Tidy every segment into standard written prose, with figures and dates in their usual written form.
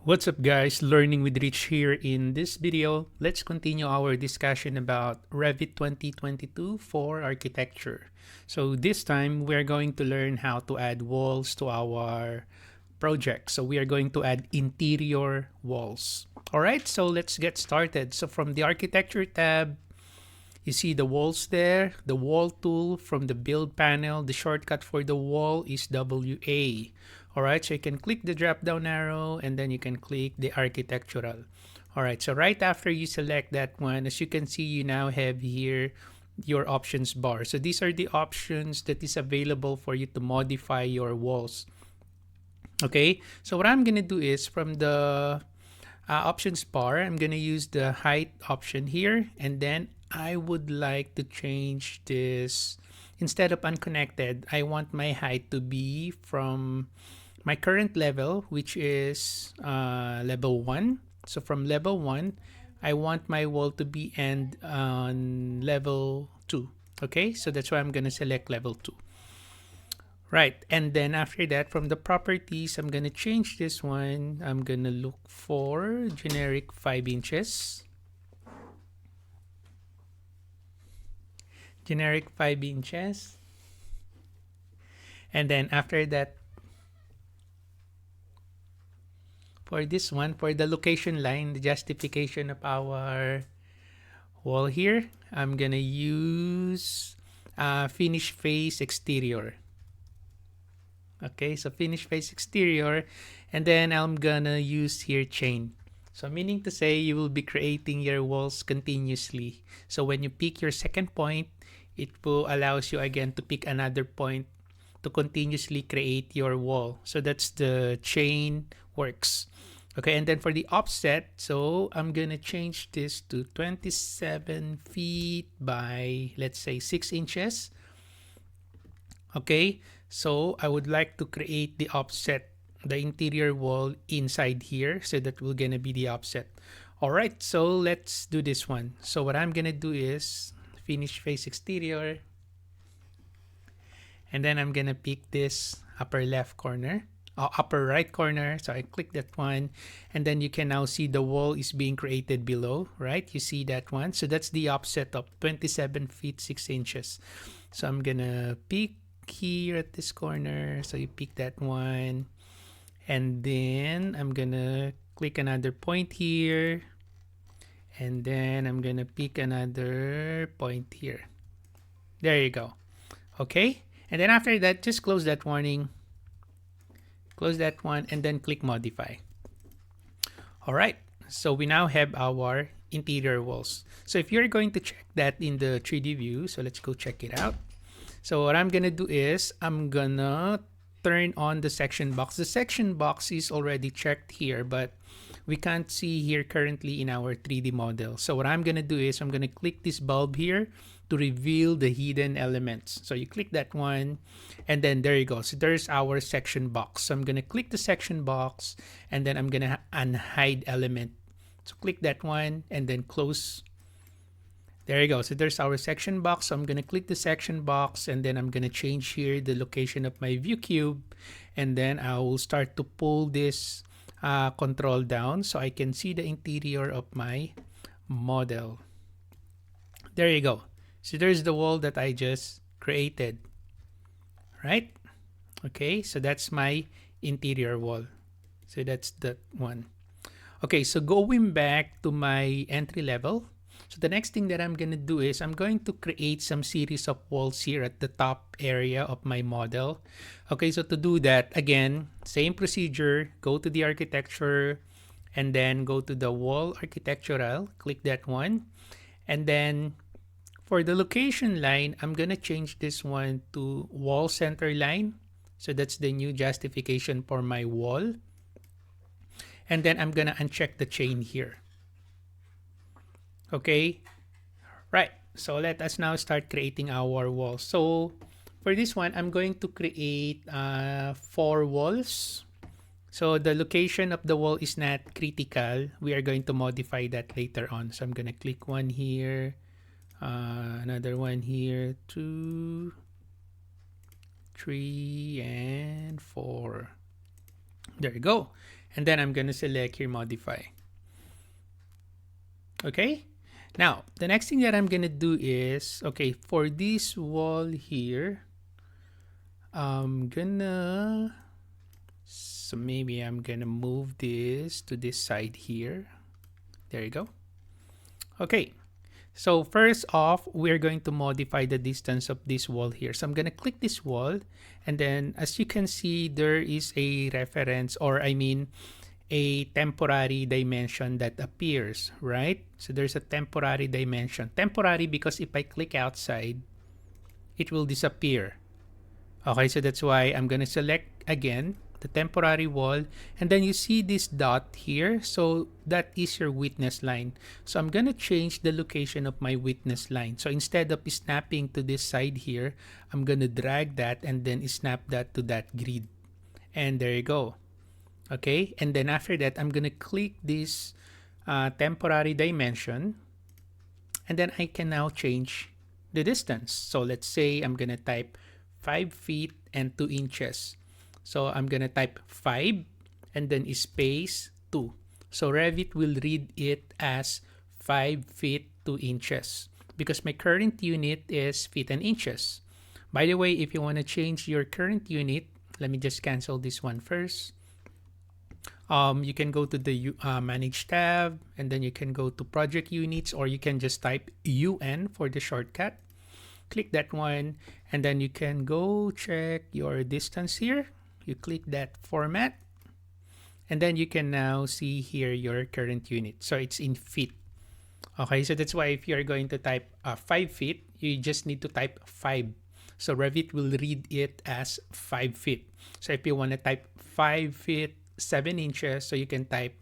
What's up guys, Learning with Rich here. In this video, let's continue our discussion about Revit 2022 for architecture. So this time, we're going to learn how to add walls to our project. So we are going to add interior walls. Alright, so let's get started. So from the architecture tab, you see the walls there, the wall tool from the build panel. The shortcut for the wall is WA. Alright, so you can click the drop down arrow and then you can click the architectural. Alright, so right after you select that one, as you can see, you now have here your options bar. So these are the options that is available for you to modify your walls. Okay, so what I'm gonna do is from the options bar, I'm gonna use the height option here, and then I would like to change this. Instead of unconnected, I want my height to be from my current level, which is level 1. So from level 1, I want my wall to be end on level 2. Okay, so that's why I'm gonna select level 2. Right, and then after that, from the properties, I'm gonna change this one. I'm gonna look for generic 5 inches. Generic 5 inches. And then after that, for this one, for the location line, the justification of our wall here, I'm gonna use finish face exterior. Okay, so finish face exterior, and then I'm gonna use here chain. So meaning to say you will be creating your walls continuously. So when you pick your second point, it will allows you again to pick another point to continuously create your wall. So that's the chain works. Okay, and then for the offset, so I'm gonna change this to 27 feet by, let's say, 6 inches. Okay, so I would like to create the offset, the interior wall inside here, so that will gonna be the offset. All right, so let's do this one. So what I'm gonna do is finish face exterior, and then I'm gonna pick this upper left corner, upper right corner. So I click that one, and then you can now see the wall is being created below, right? You see that one. So that's the offset of 27 feet 6 inches. So I'm gonna pick here at this corner. So you pick that one, and then I'm gonna click another point here, and then I'm gonna pick another point here. There you go. Okay, and then after that, just close that warning, close that one, and then click modify. All right, so we now have our interior walls. So if you're going to check that in the 3D view, so let's go check it out. So what I'm gonna do is I'm gonna turn on the section box. The section box is already checked here, but we can't see here currently in our 3D model. So what I'm gonna do is I'm gonna click this bulb here to reveal the hidden elements. So you click that one, and then there you go. So there's our section box. So I'm gonna click the section box, and then I'm gonna unhide element. So click that one and then close. There you go. So there's our section box. So I'm going to click the section box, and then I'm going to change here the location of my view cube. And then I will start to pull this control down so I can see the interior of my model. There you go. So there's the wall that I just created. Right? Okay, so that's my interior wall. So that's that one. Okay, so going back to my entry level. So the next thing that I'm going to do is I'm going to create some series of walls here at the top area of my model. Okay, so to do that, again, same procedure, go to the architecture, and then go to the wall architectural, click that one. And then for the location line, I'm going to change this one to wall center line. So that's the new justification for my wall. And then I'm going to uncheck the chain here. Okay, right, so let us now start creating our walls. So for this one, I'm going to create 4 walls. So the location of the wall is not critical. We are going to modify that later on. So I'm going to click one here, another one here, 2, 3, and 4. There you go. and then I'm going to select here modify. Okay, now the next thing that I'm going to do is, okay, for this wall here, I'm gonna, so maybe I'm gonna move this to this side here. There you go. Okay, so first off, we're going to modify the distance of this wall here. So I'm gonna click this wall, and then as you can see, there is a reference, or I mean a temporary dimension that appears, right? So there's a temporary dimension. Temporary because if I click outside, it will disappear. Okay, so that's why I'm gonna select again the temporary wall, and then you see this dot here, so that is your witness line. So I'm gonna change the location of my witness line. So instead of snapping to this side here, I'm gonna drag that and then snap that to that grid, and there you go. Okay, and then after that, I'm gonna click this temporary dimension, and then I can now change the distance. So let's say I'm gonna type 5 feet and 2 inches. So I'm gonna type 5 and then space 2. So Revit will read it as 5 feet 2 inches because my current unit is feet and inches. By the way, if you want to change your current unit, let me just cancel this one first. You can go to the manage tab, and then you can go to project units, or you can just type UN for the shortcut. Click that one, and then you can go check your distance here. You click that format, and then you can now see here your current unit. So it's in feet. Okay, so that's why if you're going to type 5 feet, you just need to type 5. So Revit will read it as 5 feet. So if you want to type 5 feet 7 inches, so you can type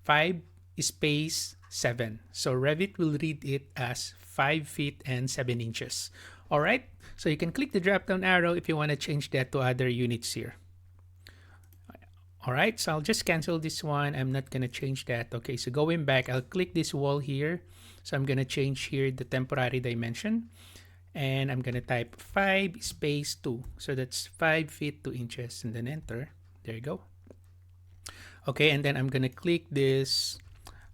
5 space 7. So Revit will read it as 5 feet and 7 inches. All right, so you can click the drop down arrow if you want to change that to other units here. All right, so I'll just cancel this one. I'm not going to change that. Okay, so going back, I'll click this wall here. So I'm going to change here the temporary dimension, and I'm going to type 5 space 2. So that's 5 feet 2 inches, and then enter. There you go. Okay, and then I'm gonna click this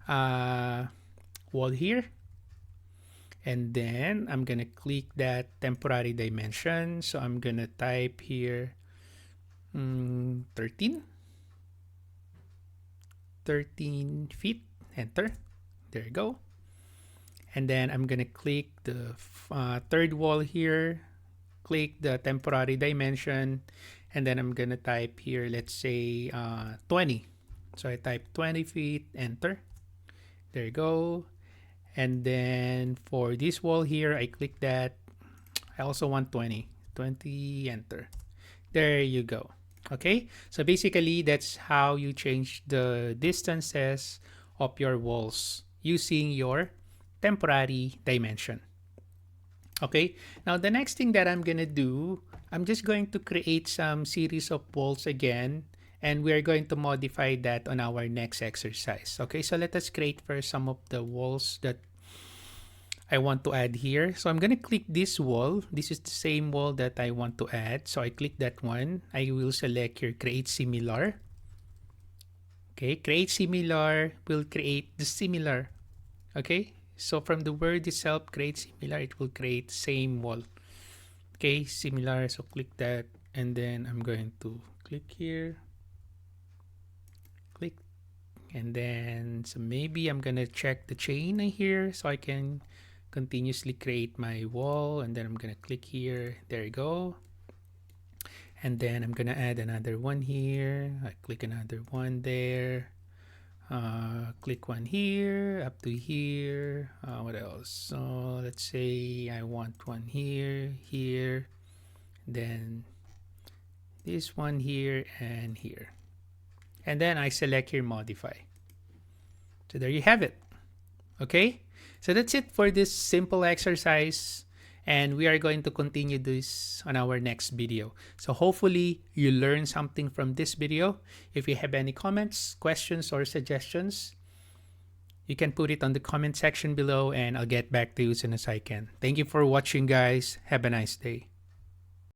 wall here, and then I'm gonna click that temporary dimension. So I'm gonna type here 13 feet, enter. There you go. And then I'm gonna click the third wall here, click the temporary dimension, and then I'm gonna type here, let's say 20. So I type 20 feet, enter. There you go. And then for this wall here, I click that. I also want 20, enter. There you go. Okay, so basically that's how you change the distances of your walls using your temporary dimension. Okay, now the next thing that I'm gonna do, I'm just going to create some series of walls again, and we're going to modify that on our next exercise. Okay, so let us create first some of the walls that I want to add here. So I'm gonna click this wall. This is the same wall that I want to add. So I click that one. I will select here create similar. Okay, create similar will create the similar. Okay, so from the word itself, create similar, it will create same wall. Okay, similar, so click that, and then I'm going to click here, click, and then so maybe I'm gonna check the chain here so I can continuously create my wall, and then I'm gonna click here. There you go. And then I'm gonna add another one here. I click another one there. Click one here up to here. What else? So let's say I want one here, here, then this one here and here, and then I select here modify. So there you have it. Okay, so that's it for this simple exercise, and we are going to continue this on our next video. So hopefully you learned something from this video. If you have any comments, questions, or suggestions, you can put it on the comment section below, and I'll get back to you as soon as I can. Thank you for watching, guys. Have a nice day.